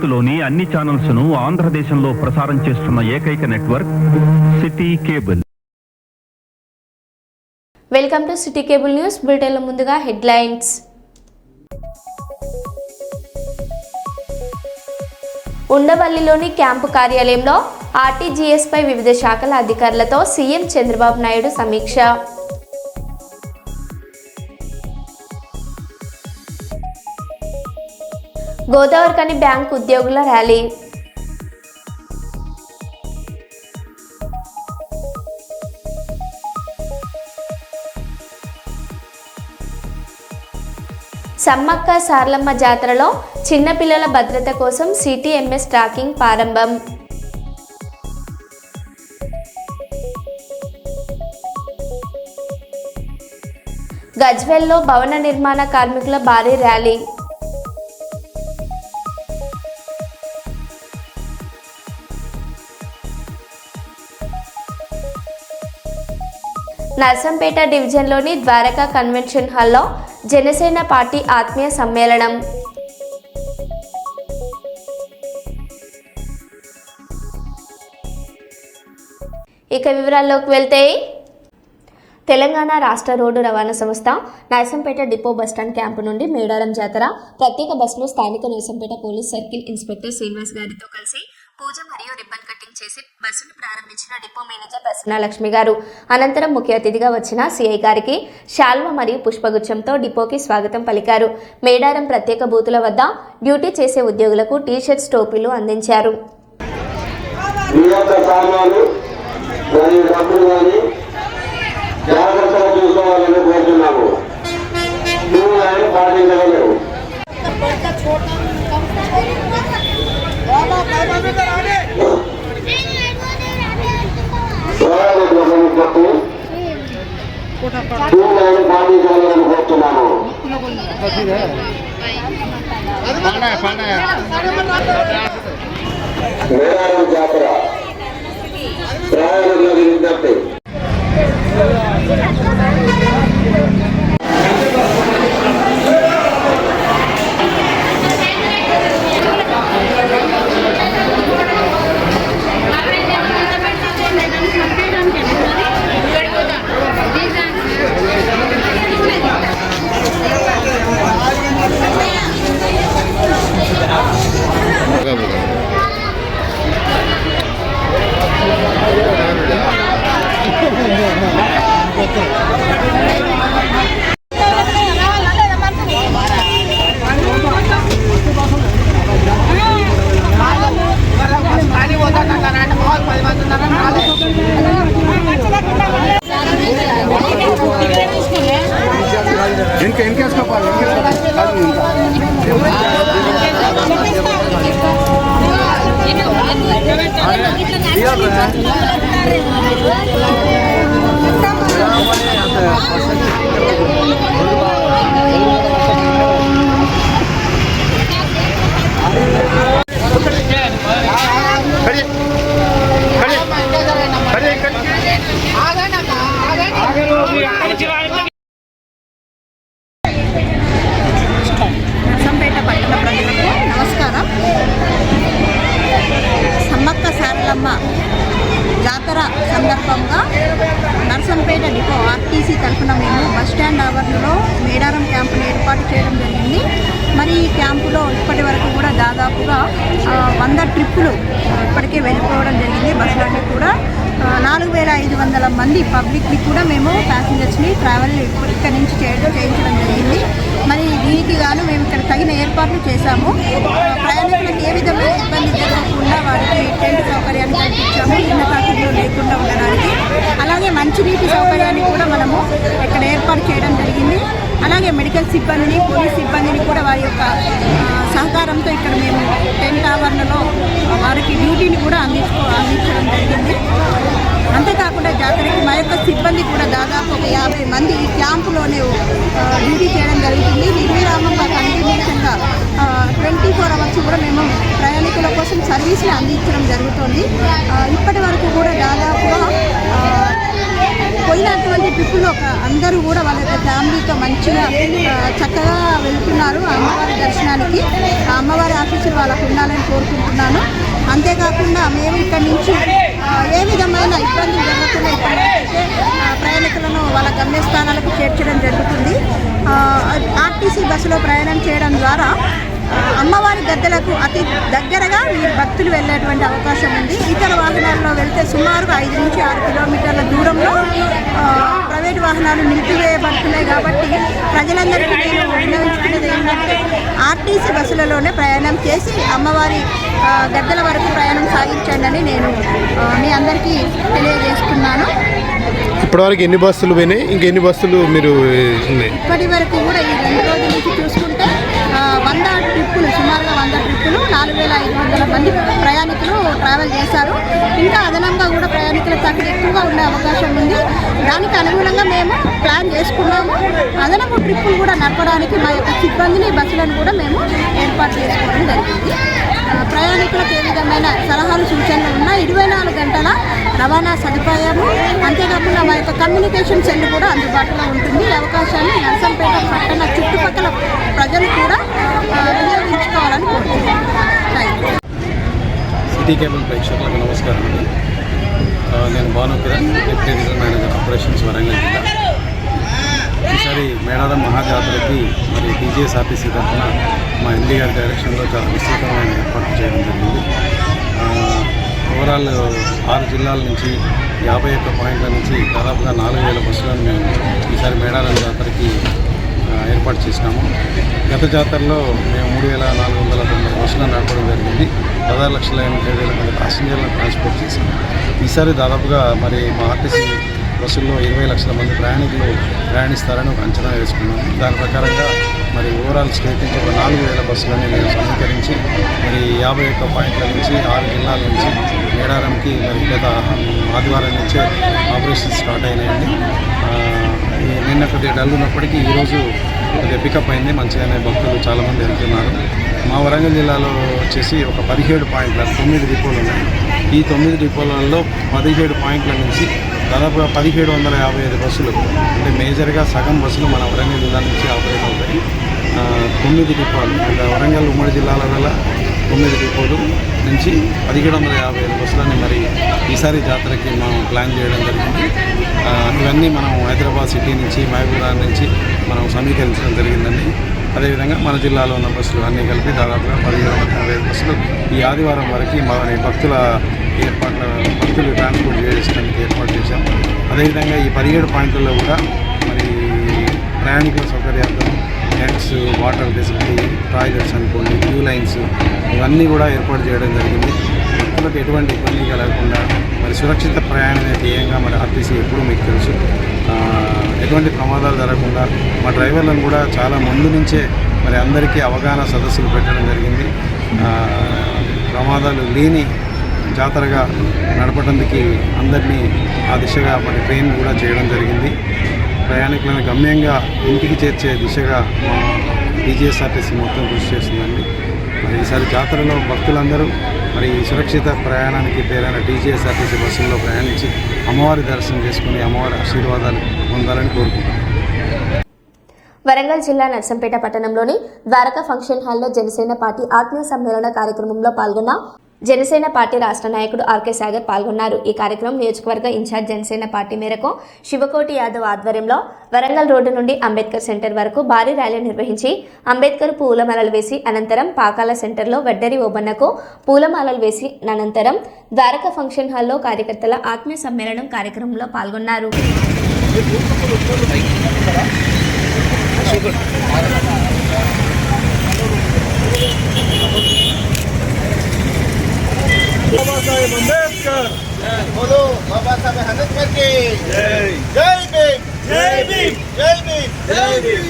భారత్లోని అన్ని ఛానల్స్ ను ఆంధ్రదేశంలో ప్రసారం చేస్తున్న ఏకైక network City Cable. Welcome to City Cable news బులెటిన్ల ముందుగా హెడ్లైన్స్. ఉండవల్లిలోని క్యాంపు కార్యాలయంలో ఆర్టీజీఎస్ పై వివిధ శాఖల అధికారులతో సీఎం చంద్రబాబు నాయుడు సమీక్ష. గోదావరిఖని బ్యాంక్ ఉద్యోగుల ర్యాలీ. సమ్మక్క సారలమ్మ జాతరలో చిన్నపిల్లల భద్రత కోసం సిటీఎంఎస్ ట్రాకింగ్ ప్రారంభం. గజ్వేల్లో భవన నిర్మాణ కార్మికుల భారీ ర్యాలీ. నర్సంపేట డివిజన్లోని ద్వారకా కన్వెన్షన్ హాల్లో జనసేన పార్టీ ఆత్మీయ సమ్మేళనం. ఇక వివరాల్లోకి వెళ్తే, తెలంగాణ రాష్ట్ర రోడ్డు రవాణా సంస్థ నర్సంపేట డిపో బస్టాండ్ క్యాంపు నుండి మేడారం జాతర ప్రత్యేక బస్సును స్థానిక Narsampet police circle inspector Srinivas గారితో కలిసి పూజ మరియు రిబ్బన్ కటింగ్ చేసి బస్సును ప్రారంభించిన డిపో మేనేజర్ ప్రసన్న లక్ష్మి గారు. అనంతరం ముఖ్య అతిథిగా వచ్చిన సిఐ గారికి శాల్వ మరియు పుష్పగుచ్చంతో డిపోకి స్వాగతం పలికారు. మేడారం ప్రత్యేక బూతుల వద్ద డ్యూటీ చేసే ఉద్యోగులకు టీషర్ట్స్, టోపీలు అందించారు. మేడారం జాతర ప్రయాణంలో విజ్ఞప్తి. నర్సంపేట పట్టణ ప్రజలకు నమస్కారం. సమ్మక్క సారలమ్మ జాతర సందర్భంగా నర్సంపేట డిపో ఆర్టీసీ తరఫున మేము బస్టాండ్ ఆవరణలో మేడారం క్యాంపును ఏర్పాటు చేయడం జరిగింది. మరి ఈ క్యాంపులో ఇప్పటి వరకు కూడా దాదాపుగా 100 ట్రిప్పులు ఇప్పటికే వెళ్ళిపోవడం జరిగింది. బస్సులన్నీ కూడా 4500 మంది పబ్లిక్ని కూడా మేము ప్యాసింజర్స్ని ట్రావెల్ ఇక్కడి నుంచి చేయించడం జరిగింది. మరి దీనికి గాను మేము ఇక్కడ తగిన ఏర్పాట్లు చేశాము. ప్రయాణికులకు ఏ విధమైన ఇబ్బంది జరగకుండా వారికి టెంట్ సౌకర్యాన్ని కల్పించాము, ఇన్న తాకిళ్ళు లేకుండా ఉండడానికి. అలాగే మంచినీటి సౌకర్యాన్ని కూడా మనము ఇక్కడ ఏర్పాటు చేయడం జరిగింది. అలాగే మెడికల్ సిబ్బందిని, పోలీస్ సిబ్బందిని కూడా వారి యొక్క సహకారంతో ఇక్కడ మేము టెంట్ ఆవరణలో వారికి డ్యూటీని కూడా అందించడం జరిగింది. అంతేకాకుండా జాతరకి మా యొక్క సిబ్బంది కూడా దాదాపు ఒక 50 మంది ఈ క్యాంపులోనే డ్యూటీ చేయడం జరుగుతుంది. నిర్విరామంగా కంటిన్యూషన్గా 24 అవర్స్ కూడా మేము ప్రయాణికుల కోసం సర్వీస్ని అందించడం జరుగుతుంది. ఇప్పటి వరకు కూడా దాదాపుగా పోయినటువంటి ట్రిప్పులో అందరూ కూడా వాళ్ళ యొక్క ఫ్యామిలీతో మంచిగా చక్కగా వెళ్తున్నారు అమ్మవారి దర్శనానికి. ఆ అమ్మవారి ఆశీస్సులు వాళ్ళకు ఉండాలని కోరుకుంటున్నాను. అంతేకాకుండా మేము ఇక్కడి నుంచి ఏ విధమైన ఇబ్బందులు జరగకుండా ప్రయాణికులను వాళ్ళ గమ్యస్థానాలకు చేర్చడం జరుగుతుంది. ఆర్టీసీ బస్సులో ప్రయాణం చేయడం ద్వారా అమ్మవారి గద్దెలకు అతి దగ్గరగా ఈ భక్తులు వెళ్ళేటువంటి అవకాశం ఉంది. ఇతర వాహనాల్లో వెళ్తే సుమారుగా 5 నుంచి 6 కిలోమీటర్ల దూరంలో ప్రైవేట్ వాహనాలు నిలిపివేయబడుతున్నాయి. కాబట్టి ప్రజలందరికీ నేను విన్నవించుకునేది ఏంటంటే ఆర్టీసీ బస్సులలోనే ప్రయాణం చేసి అమ్మవారి గద్దెల వరకు ప్రయాణం సాగించండి అని నేను మీ అందరికీ తెలియజేస్తున్నాను. ఇప్పటివరకు ఎన్ని బస్సులు పోయినాయి, ఇంకెన్ని బస్సులు మీరు ఉన్నాయి? ఇప్పటి వరకు కూడా ఈ 2 రోజుల నుంచి చూసుకుంటే 100 ట్రిప్పులు, సుమారుగా 100 ట్రిప్పులు 4500 మంది ప్రయాణికులు ట్రావెల్ చేశారు. ఇంకా అదనంగా కూడా ప్రయాణికుల సంఖ్య ఎక్కువగా ఉండే అవకాశం ఉంది. దానికి అనుగుణంగా మేము ప్లాన్ చేసుకున్నాము. అదనపు ట్రిప్పులు కూడా నడపడానికి మా యొక్క సిబ్బందిని, బస్సులను కూడా మేము ఏర్పాటు చేసుకోవడం జరిగింది. ప్రయాణికులకు ఏ విధమైన సలహాలు, సూచనలు ఉన్నా 24 గంటల రవాణా సదుపాయము, అంతేకాకుండా మా యొక్క కమ్యూనికేషన్ సెల్ కూడా అందుబాటులో ఉంటుంది. ఈ అవకాశాన్ని నర్సంపేట పట్టణ చుట్టుపక్కల ప్రజలు కూడా వినియోగించుకోవాలని కోరుతున్నాను. సిటీ కేబుల్ ప్రేక్షకులకు నమస్కారం అండి. నేను Bhanukiran, deputy regional manager operations Warangal జిల్లా. ఈసారి మేడారం మహాజాతరకి మరి టీజీఎస్ఆర్టీసీ తరఫున మా ఎండీ గారి డైరెక్షన్లో చాలా విస్తృతమైన ఏర్పాట్లు చేయడం జరిగింది. ఓవరాల్ 6 జిల్లాల నుంచి 51 పాయింట్ల నుంచి దాదాపుగా 4000 బస్సులను మేము ఈసారి మేడారం జాతరకి ఏర్పాటు చేసినాము. గత జాతరలో మేము 3490 బస్సులను నడపడం జరిగింది. 16,80,000 మంది ప్యాసింజర్లను ట్రాన్స్పోర్ట్ చేశాము. ఈసారి దాదాపుగా మరి మా ఆర్టీసీ బస్సుల్లో 20 లక్షల మంది ప్రయాణికులు ప్రయాణిస్తారని ఒక అంచనా వేసుకున్నాం. దాని ప్రకారంగా మరి ఓవరాల్ స్టేట్ నుంచి ఒక 4000 బస్సులని మేము సమీకరించి మరి 51 పాయింట్ల నుంచి 6 జిల్లాల నుంచి మేడారంకి మరి గత ఆదివారం నుంచే ఆపరేషన్ స్టార్ట్ అయినాయండి. నిన్న కొద్దిగా డల్ ఉన్నప్పటికీ ఈరోజు కొద్దిగా పికప్ అయింది. మంచిగానే భక్తులు చాలామంది వెళ్తున్నారు. మా వరంగల్ జిల్లాలో వచ్చేసి ఒక 17 పాయింట్ల 9 డిపోలు ఉన్నాయి. ఈ 9 డిపోలలో 17 పాయింట్ల నుంచి దాదాపుగా 1755 బస్సులు, అంటే మేజర్గా సగం బస్సులు మన వరంగల్ జిల్లా నుంచి ఆపరేట్ అవుతాయి. 9 డిపోలు, అంటే వరంగల్ ఉమ్మడి జిల్లాల వల్ల 9 డిపోలు నుంచి 1755 బస్సులని మరి ఈసారి జాతరకి మనం ప్లాన్ చేయడం జరిగింది. ఇవన్నీ మనం హైదరాబాద్ సిటీ నుంచి, మహబూబ్నగర్ నుంచి మనం సమీకరించడం జరిగిందండి. అదేవిధంగా మన జిల్లాలో ఉన్న బస్సులు అన్నీ కలిపి దాదాపుగా 1750 బస్సులు ఈ ఆదివారం వరకు మన భక్తులు ట్రాన్స్పోర్ట్ చేయడానికి ఏర్పాటు చేశాం. అదేవిధంగా ఈ 17 పాయింట్లలో కూడా మరి ప్రయాణికుల సౌకర్యార్థం నెట్స్, వాటర్ ఫెసిలిటీ, టాయిలెట్స్ అనుకోండి, క్యూ లైన్స్ ఇవన్నీ కూడా ఏర్పాటు చేయడం జరిగింది. భక్తులకు ఎటువంటి ఇబ్బంది కలగకుండా మరి సురక్షిత ప్రయాణమే ధ్యేయంగా మరి ఆర్టీసీ ఎప్పుడూ మీకు తెలుసు ఎటువంటి ప్రమాదాలు జరగకుండా మా డ్రైవర్లను కూడా చాలా ముందు నుంచే మరి అందరికీ అవగాహన సదస్సులు పెట్టడం జరిగింది. ప్రమాదాలు లేని జాతరగా నడపడానికి అందరినీ ఆ దిశగా మరి ట్రైన్ కూడా చేయడం జరిగింది. ప్రయాణికులను గమ్యంగా ఇంటికి చేర్చే దిశగా మా టీజీఎస్ఆర్టీసీ మొత్తం కృషి చేస్తుందండి. మరి ఈసారి జాతరలో భక్తులందరూ మరి సురక్షిత ప్రయాణానికి పేరైన టీజీఎస్ఆర్టీసీ బస్సుల్లో ప్రయాణించి అమ్మవారి దర్శనం చేసుకుని అమ్మవారి ఆశీర్వాదాలు పొందాలని కోరుకుంటున్నాను. వరంగల్ జిల్లా నర్సంపేట పట్టణంలోని ద్వారకా ఫంక్షన్ హాల్లో జనసేన పార్టీ ఆత్మీయ సమ్మేళన కార్యక్రమంలో పాల్గొన్న జనసేన పార్టీ రాష్ట్ర నాయకుడు ఆర్కే సాగర్ పాల్గొన్నారు. ఈ కార్యక్రమం నియోజకవర్గ ఇన్ఛార్జ్ జనసేన పార్టీ మేరకు శివకోటి యాదవ్ ఆధ్వర్యంలో వరంగల్ రోడ్డు నుండి అంబేద్కర్ సెంటర్ వరకు భారీ ర్యాలీ నిర్వహించి అంబేద్కర్ పూలమాలలు వేసి అనంతరం పాకాల సెంటర్లో వడ్డరి ఓబన్నకు పూలమాలలు వేసి అనంతరం ద్వారకా ఫంక్షన్ హాల్లో కార్యకర్తల ఆత్మీయ సమ్మేళనం కార్యక్రమంలో పాల్గొన్నారు. बाबा साहेब अंबेडकर बोलो, बाबा साहेब अंबेडकर की जय जय भीम जय भीम जय भीम जय भीम.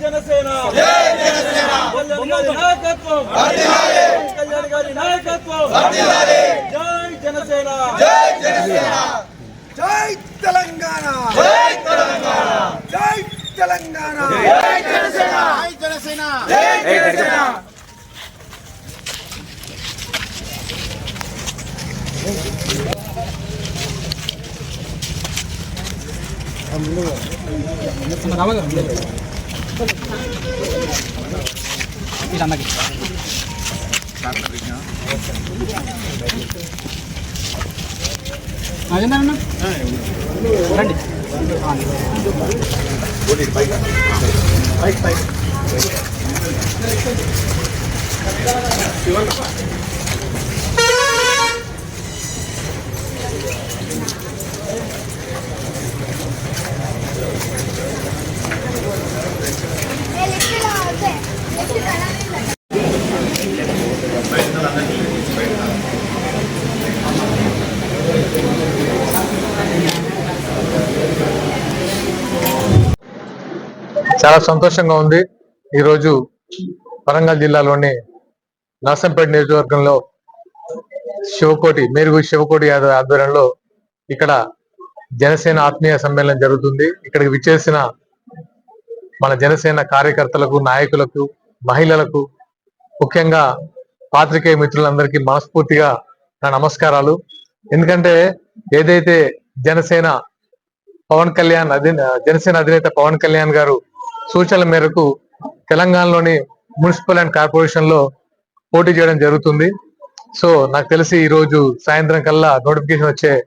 జనసేన జై జనసేన నాయకత్వం జై జనసేన జై జనసేన జై తెలంగాణ జై తెలంగాణ జై తెలంగాణ జై జనసేన జై జనసేన జై జనసేన చాలా సంతోషంగా ఉంది. ఈరోజు వరంగల్ జిల్లాలోని నర్సంపేట నియోజకవర్గంలో మేరుగు శివకోటి యాదవ్ ఆధ్వర్యంలో ఇక్కడ జనసేన ఆత్మీయ సమ్మేళనం జరుగుతుంది. ఇక్కడికి విచ్చేసిన మన జనసేన కార్యకర్తలకు, నాయకులకు, మహిళలకు, ముఖ్యంగా పాత్రికేయ మిత్రులందరికీ మనస్ఫూర్తిగా నా నమస్కారాలు. ఎందుకంటే ఏదైతే జనసేన అధినేత పవన్ కళ్యాణ్ గారు సూచనల మేరకు తెలంగాణలోని మున్సిపల్ అండ్ కార్పొరేషన్ లో పోటీ చేయడం జరుగుతుంది. సో నాకు తెలిసి ఈ రోజు సాయంత్రం కల్లా నోటిఫికేషన్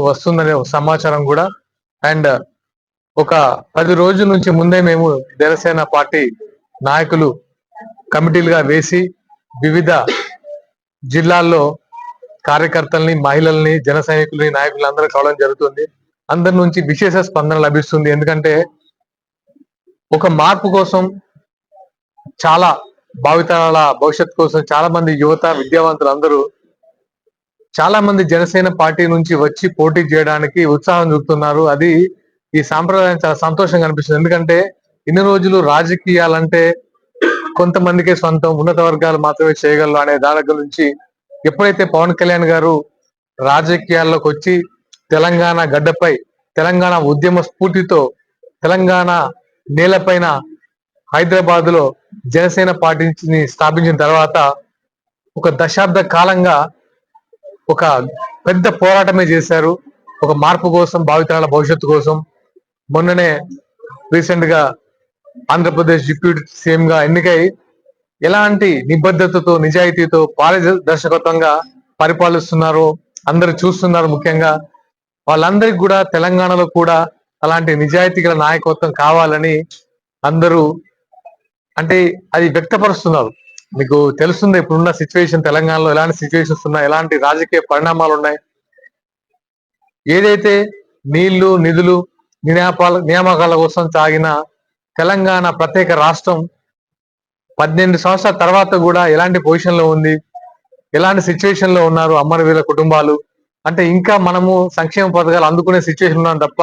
వస్తుందనే సమాచారం కూడా. అండ్ ఒక 10 రోజుల నుంచి ముందే మేము జనసేన పార్టీ నాయకులు కమిటీలుగా వేసి వివిధ జిల్లాల్లో కార్యకర్తల్ని, మహిళల్ని, జన సైనికుల్ని, నాయకులు అందరూ కావడం జరుగుతుంది. అందరి నుంచి విశేష స్పందన లభిస్తుంది. ఎందుకంటే ఒక మార్పు కోసం, చాలా భావితరాల భవిష్యత్తు కోసం చాలా మంది యువత, విద్యావంతులు అందరూ చాలా మంది జనసేన పార్టీ నుంచి వచ్చి పోటీ చేయడానికి ఉత్సాహం చూపుతున్నారు. అది ఈ సాంప్రదాయం చాలా సంతోషంగా అనిపిస్తుంది. ఎందుకంటే ఇన్ని రోజులు రాజకీయాలంటే కొంతమందికే సొంతం, ఉన్నత వర్గాలు మాత్రమే చేయగలరు అనే దాని దగ్గర నుంచి ఎప్పుడైతే పవన్ కళ్యాణ్ గారు రాజకీయాల్లోకి వచ్చి తెలంగాణ గడ్డపై తెలంగాణ ఉద్యమ స్ఫూర్తితో తెలంగాణ నేలపైన హైదరాబాద్ లో జనసేన పార్టీని స్థాపించిన తర్వాత ఒక దశాబ్ద కాలంగా ఒక పెద్ద పోరాటమే చేశారు. ఒక మార్పు కోసం, భావితరాల భవిష్యత్తు కోసం. మొన్ననే రీసెంట్ గా ఆంధ్రప్రదేశ్ డిప్యూటీ సీఎం గా ఎన్నికై ఎలాంటి నిబద్ధతతో, నిజాయితీతో పారదర్శకత్వంగా పరిపాలిస్తున్నారో అందరూ చూస్తున్నారు. ముఖ్యంగా వాళ్ళందరికీ కూడా తెలంగాణలో కూడా అలాంటి నిజాయితీ గల నాయకత్వం కావాలని అందరూ అంటే అది వ్యక్తపరుస్తున్నారు. మీకు తెలుస్తుంది ఇప్పుడున్న సిచ్యువేషన్, తెలంగాణలో ఎలాంటి సిచ్యువేషన్స్ ఉన్నాయి, ఎలాంటి రాజకీయ పరిణామాలు ఉన్నాయి. ఏదైతే నీళ్లు, నిధులు, నియామకాల కోసం సాగిన తెలంగాణ ప్రత్యేక రాష్ట్రం 18 సంవత్సరాల తర్వాత కూడా ఎలాంటి పొజిషన్ లో ఉంది, ఎలాంటి సిచ్యువేషన్ లో ఉన్నారు అమరవీరుల కుటుంబాలు. అంటే ఇంకా మనము సంక్షేమ పథకాలు అందుకునే సిచ్యువేషన్ ఉన్నాం తప్ప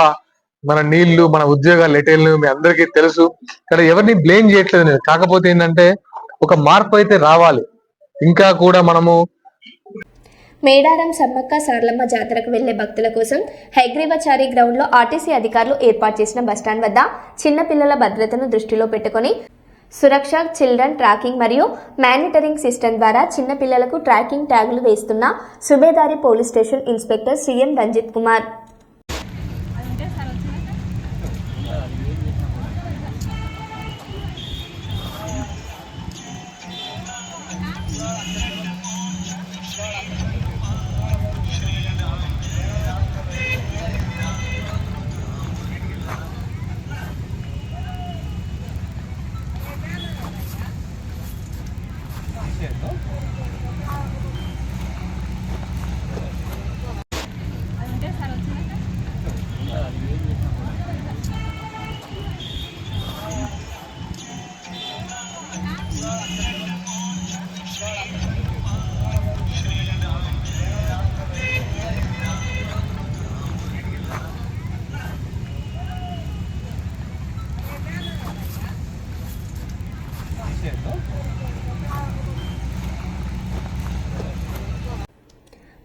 మన నీళ్లు, మన ఉద్యోగాలు ఎటేళ్ళు మీ అందరికీ తెలుసు. ఇక్కడ ఎవరిని బ్లేమ్ చేయట్లేదు నేను. కాకపోతే ఏంటంటే ఒక మార్పు అయితే రావాలి. ఇంకా కూడా మనము మేడారం సమ్మక్క సారలమ్మ జాతరకు వెళ్లే భక్తుల కోసం హైగ్రీవచారి గ్రౌండ్ లో ఆర్టీసీ అధికారులు ఏర్పాటు చేసిన బస్టాండ్ వద్ద చిన్నపిల్లల భద్రతను దృష్టిలో పెట్టుకుని సురక్ష చిల్డ్రన్ ట్రాకింగ్ మరియు మానిటరింగ్ సిస్టమ్ ద్వారా చిన్నపిల్లలకు ట్రాకింగ్ ట్యాగులు వేస్తున్న Subedari police station inspector C M Ranjith Kumar.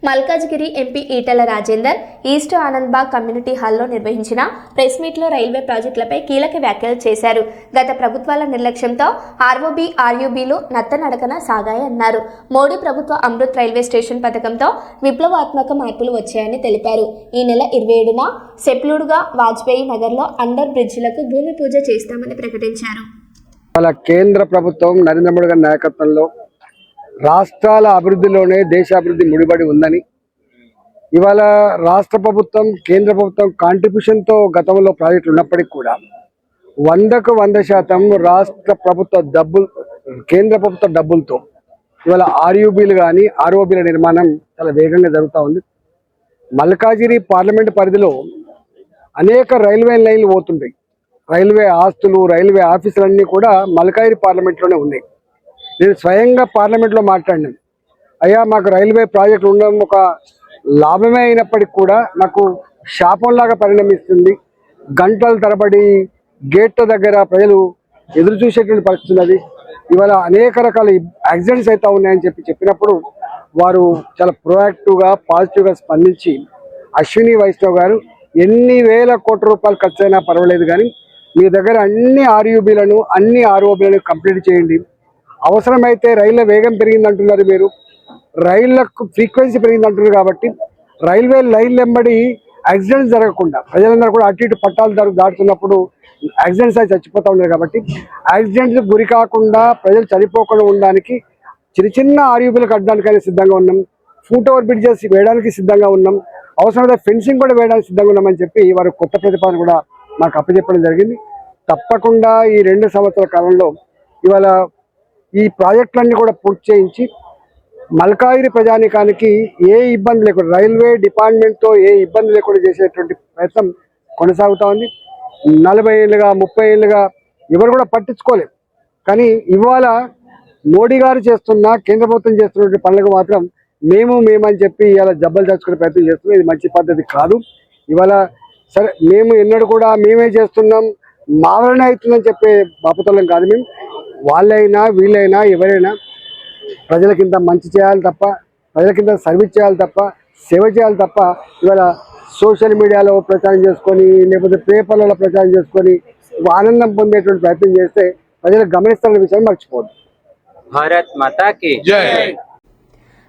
Malkajgiri MP Etela Rajender east Anandbagh community హాల్లో నిర్వహించిన ప్రెస్ మీట్లో రైల్వే ప్రాజెక్టులపై కీలక వ్యాఖ్యలు చేశారు. గత ప్రభుత్వాల నిర్లక్ష్యంతో ఆర్ఓబీ, ఆర్యూబీలు నత్తనడకన సాగాయన్నారు. మోడీ ప్రభుత్వ అమృత్ రైల్వే స్టేషన్ పథకంతో విప్లవాత్మక మార్పులు వచ్చాయని తెలిపారు. ఈ నెల 27న సెప్లూడుగా వాజ్పేయి నగర్లో అండర్ బ్రిడ్జిలకు భూమి పూజ చేస్తామని ప్రకటించారు. కేంద్ర ప్రభుత్వం నరేంద్ర మోడీ గారి నాయకత్వంలో రాష్ట్రాల అభివృద్ధిలోనే దేశాభివృద్ధి ముడిపడి ఉందని, ఇవాళ రాష్ట్ర ప్రభుత్వం కేంద్ర ప్రభుత్వం కాంట్రిబ్యూషన్తో గతంలో ప్రాజెక్టులు ఉన్నప్పటికీ కూడా 100% రాష్ట్ర ప్రభుత్వ డబ్బులు, కేంద్ర ప్రభుత్వ డబ్బులతో ఇవాళ ఆర్యూబీలు కానీ ఆర్ఓబీల నిర్మాణం చాలా వేగంగా జరుగుతూ ఉంది. మల్కాజిగిరి పార్లమెంట్ పరిధిలో అనేక రైల్వే లైన్లు పోతుంటాయి. రైల్వే ఆస్తులు, రైల్వే ఆఫీసులన్నీ కూడా మల్కాజిగిరి పార్లమెంట్లోనే ఉన్నాయి. నేను స్వయంగా పార్లమెంట్లో మాట్లాడినాను. అయ్యా, మాకు రైల్వే ప్రాజెక్టులు ఉండడం ఒక లాభమే అయినప్పటికీ కూడా నాకు శాపంలాగా పరిణమిస్తుంది. గంటల తరబడి గేట్ల దగ్గర ప్రజలు ఎదురు చూసేటువంటి పరిస్థితి ఉన్నది. ఇవాళ అనేక రకాల యాక్సిడెంట్స్ అవుతా ఉన్నాయని చెప్పినప్పుడు వారు చాలా ప్రొయాక్టివ్గా, పాజిటివ్గా స్పందించి అశ్విని వైష్ణవ్ గారు ఎన్ని వేల కోట్ల రూపాయలు ఖర్చు అయినా పర్వాలేదు, కానీ మీ దగ్గర అన్ని ఆర్యూబీలను, అన్ని ఆర్ఓబీలను కంప్లీట్ చేయండి. అవసరమైతే రైళ్ల వేగం పెరిగిందంటున్నారు మీరు, రైళ్లకు ఫ్రీక్వెన్సీ పెరిగిందంటున్నారు. కాబట్టి రైల్వే లైన్లు వెంబడి యాక్సిడెంట్స్ జరగకుండా ప్రజలందరూ కూడా అటు ఇటు పట్టాలు దాటుతున్నప్పుడు యాక్సిడెంట్స్ అయి చచ్చిపోతూ ఉన్నారు. కాబట్టి యాక్సిడెంట్స్ గురి కాకుండా ప్రజలు చనిపోకుండా ఉండడానికి చిన్న ఆర్యూబీలు కట్టడానికైనా సిద్ధంగా ఉన్నాం. ఫుట్ ఓవర్ బ్రిడ్జెస్ వేయడానికి సిద్ధంగా ఉన్నాం. అవసరమైతే ఫెన్సింగ్ కూడా వేయడానికి సిద్ధంగా ఉన్నామని చెప్పి వారు కొత్త ప్రతిపాదన కూడా మాకు అప్పచెప్పడం జరిగింది. తప్పకుండా ఈ 2 సంవత్సరాల కాలంలో ఇవాళ ఈ ప్రాజెక్టులన్నీ కూడా పూర్తి చేయించి మల్కాజిగిరి ప్రజానికానికి ఏ ఇబ్బంది లేకుండా, రైల్వే డిపార్ట్మెంట్తో ఏ ఇబ్బంది లేకుండా చేసేటువంటి ప్రయత్నం కొనసాగుతూ ఉంది. 40 ఏళ్ళుగా 30 ఏళ్ళుగా ఎవరు కూడా పట్టించుకోలేదు. కానీ ఇవాళ మోడీ గారు చేస్తున్న, కేంద్ర ప్రభుత్వం చేస్తున్నటువంటి పనులకు మాత్రం మేమని చెప్పి ఇవాళ జబ్బలు చచ్చుకునే ప్రయత్నం చేస్తున్నాం. ఇది మంచి పద్ధతి కాదు. ఇవాళ సరే, మేము ఎన్నడూ కూడా మేమే చేస్తున్నాం, మా వలనే అవుతుందని చెప్పే బాపతలం కాదు. మేము వాళ్ళైనా వీళ్ళైనా ఎవరైనా ప్రజలకింత మంచి చేయాలి తప్ప, ప్రజలకింత సర్వీస్ చేయాలి తప్ప, సేవ చేయాలి తప్ప ఇవాళ సోషల్ మీడియాలో ప్రచారం చేసుకొని, లేకపోతే పేపర్లలో ప్రచారం చేసుకొని ఆనందం పొందేటువంటి ప్రయత్నం చేస్తే ప్రజలు గమనిస్తున్న విషయం మర్చిపోదు. భారత్ మాతా కీ జై.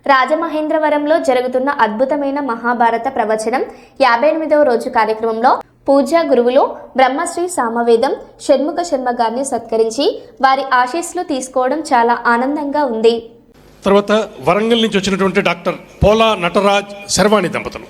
రాజమహేంద్రవరంలో జరుగుతున్న అద్భుతమైన మహాభారత ప్రవచనం 58వ రోజు కార్యక్రమంలో పూజా గురువులు బ్రహ్మశ్రీ సామవేదం షణ్ముఖ శర్మ గారిని సత్కరించి వారి ఆశీస్సులు తీసుకోవడం చాలా ఆనందంగా ఉంది. తర్వాత వరంగల్ నుంచి వచ్చినటువంటి డాక్టర్ పోలా నటరాజ్ శర్వాణి దంపతులు.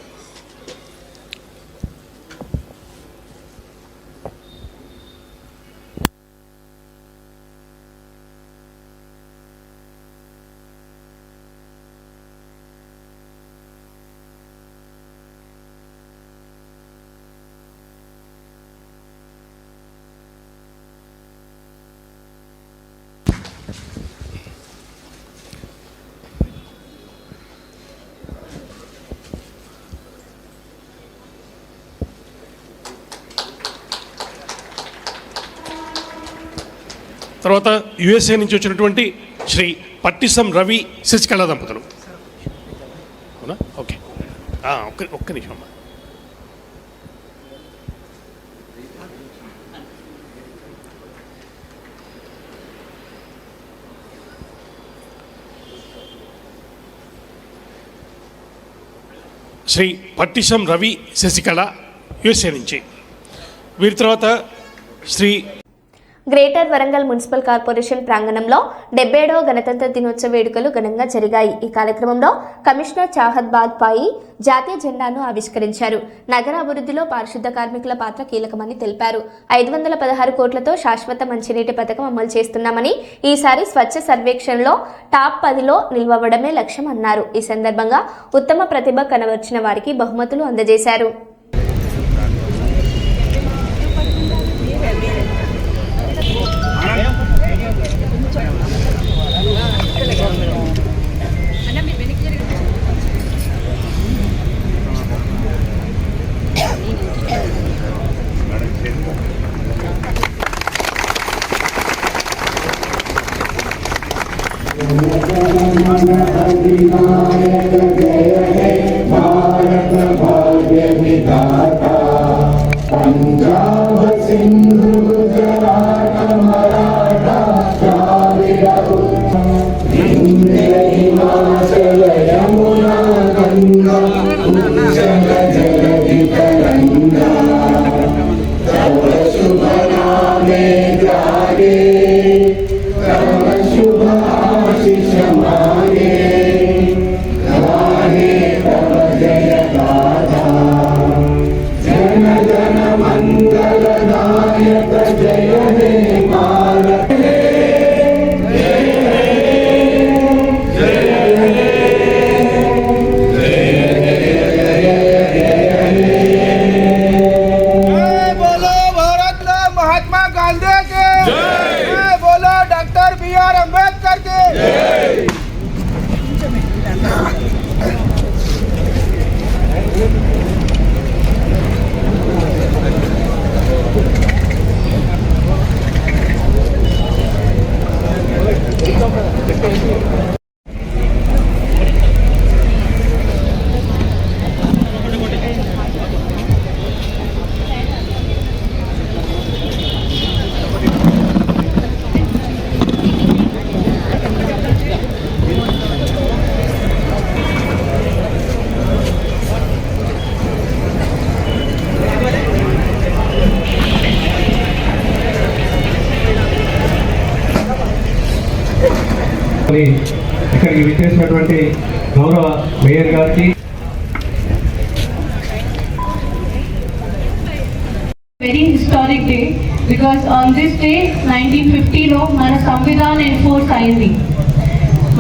తర్వాత యుఎస్ఏ నుంచి వచ్చినటువంటి శ్రీ పట్టిసం రవి శశికళ దంపతులు. ఓకే, ఒక్క నిమిషం అమ్మా. శ్రీ పట్టిసం రవి శశికళ యుఎస్ఏ నుంచి. వీరి తర్వాత Shri greater Warangal municipal corporation ప్రాంగణంలో 77వ గణతంత్ర దినోత్సవ వేడుకలు ఘనంగా జరిగాయి. ఈ కార్యక్రమంలో కమిషనర్ చాహద్ బాజ్పాయి జాతీయ జెండాను ఆవిష్కరించారు. నగర అభివృద్ధిలో పారిశుద్ధ కార్మికుల పాత్ర కీలకమని తెలిపారు. 516 కోట్లతో శాశ్వత మంచినీటి పథకం అమలు చేస్తున్నామని, ఈసారి స్వచ్ఛ సర్వేక్షణలో టాప్ 10లో నిలవడమే లక్ష్యం అన్నారు. ఈ సందర్భంగా ఉత్తమ ప్రతిభ కనబర్చిన వారికి బహుమతులు అందజేశారు. जय ఇక్కడికి విచ్చేసినటువంటి గౌరవ మేయర్ గారికి very historic day because on this day 1950లో మన సంవిధానం ఎన్ఫోర్స్ అయింది.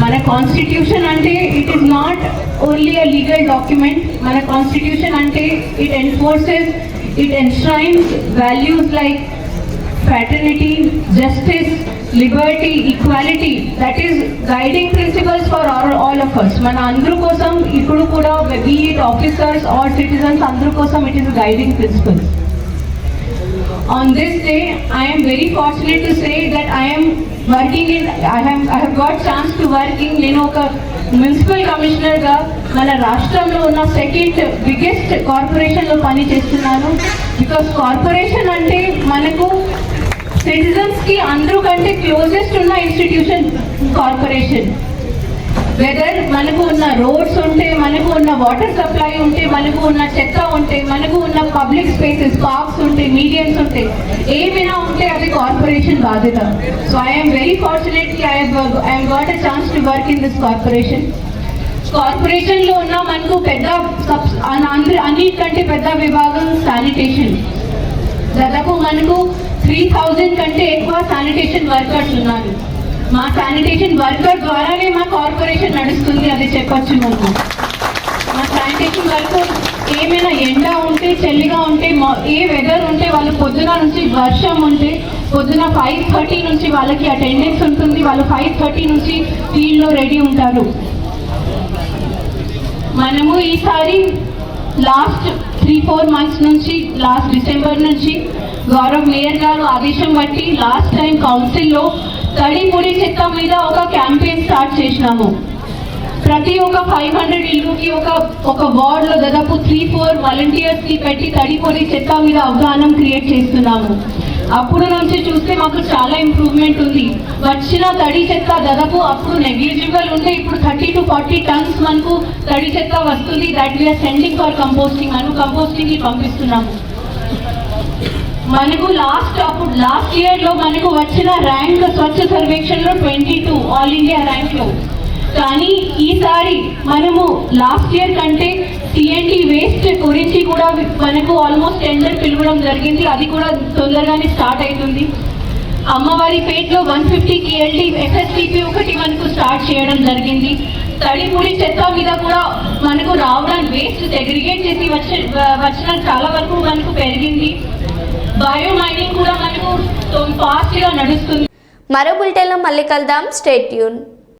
మన కాన్స్టిట్యూషన్ అంటే it is not only a legal document. మన కాన్స్టిట్యూషన్ అంటే it enforces, it enshrines values like fraternity, justice, liberty, equality. That is guiding principles for all of us. మన అందరూ కోసం ఇప్పుడు కూడా be it officers or citizens, అందరూ కోసం it is a guiding principles. On this day, I am very fortunate to say that I am working in, I have got chance to work in, నేను ఒక municipal కమిషనర్గా మన రాష్ట్రంలో ఉన్న second biggest కార్పొరేషన్లో పని చేస్తున్నాను. బికాస్ కార్పొరేషన్ అంటే మనకు సిటిజన్స్ కి అందరూ కంటే క్లోజెస్ట్ ఉన్న ఇన్స్టిట్యూషన్ కార్పొరేషన్. వెదర్ మనకు ఉన్న రోడ్స్ ఉంటే, మనకు ఉన్న వాటర్ సప్లై ఉంటే, మనకు ఉన్న చెత్త ఉంటే, మనకు ఉన్న పబ్లిక్ స్పేసెస్ పార్క్స్ ఉంటే, మీడియమ్స్ ఉంటే, ఏమైనా ఉంటే అది కార్పొరేషన్ బాధ్యత. So I'm very fortunately I got a chance to work in this corporation. Corporation లో ఉన్న మనకు పెద్ద అన్నిటికంటే పెద్ద విభాగం శానిటేషన్. దాదాపు మనకు 3000 కంటే ఎక్కువ శానిటేషన్ వర్కర్స్ ఉన్నారు. మా శానిటేషన్ వర్కర్ ద్వారానే మా కార్పొరేషన్ నడుస్తుంది, అది చెప్పొచ్చు. మనకు మా శానిటేషన్ వర్కర్ ఏమైనా ఎండ ఉంటే, చలిగా ఉంటే, ఏ వెదర్ ఉంటే, వాళ్ళు పొద్దున నుంచి వర్షం ఉంటే పొద్దున 5:30 నుంచి వాళ్ళకి అటెండెన్స్ ఉంటుంది. వాళ్ళు 5:30 నుంచి ఫీల్డ్లో రెడీ ఉంటారు. మనము ఈసారి లాస్ట్ 3-4 మంత్స్ నుంచి, లాస్ట్ డిసెంబర్ నుంచి గౌరవ్ మేయర్ గారు ఆదేశం బట్టి లాస్ట్ టైం కౌన్సిల్లో తడి పొడి చెత్త మీద ఒక క్యాంపెయిన్ స్టార్ట్ చేసినాము. ప్రతి ఒక్క 500 ఇల్లుకి ఒక వార్డ్లో దాదాపు 3-4 వాలంటీర్స్కి పెట్టి తడి పొడి చెత్త మీద అవగాహన క్రియేట్ చేస్తున్నాము. అప్పుడు నుంచి చూస్తే మాకు చాలా ఇంప్రూవ్మెంట్ ఉంది. వచ్చిన తడి చెత్త దాదాపు అప్పుడు నెగ్లిజిబుల్ ఉంటే ఇప్పుడు 30 to 40 టన్స్ మనకు తడి చెత్త వస్తుంది. That we are sending for composting. మనం కంపోస్టింగ్కి పంపిస్తున్నాము. మనకు లాస్ట్ ఇయర్లో మనకు వచ్చిన ర్యాంక్ స్వచ్ఛ సర్వేక్షణలో 22 ఆల్ ఇండియా ర్యాంక్లో. కానీ ఈసారి మనము లాస్ట్ ఇయర్ కంటే TNT వేస్ట్ గురించి కూడా మనకు ఆల్మోస్ట్ టెండర్ పిలవడం జరిగింది. అది కూడా తొందరగానే స్టార్ట్ అవుతుంది. అమ్మవారి పేటలో 150 KLD FSTP ఒకటి మనకు స్టార్ట్ చేయడం జరిగింది. తడిపూడి చెత్త మీద కూడా మనకు రావడానికి వేస్ట్ సెగ్రిగేట్ చేసి వచ్చిన చాలా వరకు మనకు పెరిగింది. బయో మైనింగ్ కూడా మనకు ఫాస్ట్గా నడుస్తుంది. మరో బులెటిన్లో మళ్ళీ కలుద్దాం. Stay tune.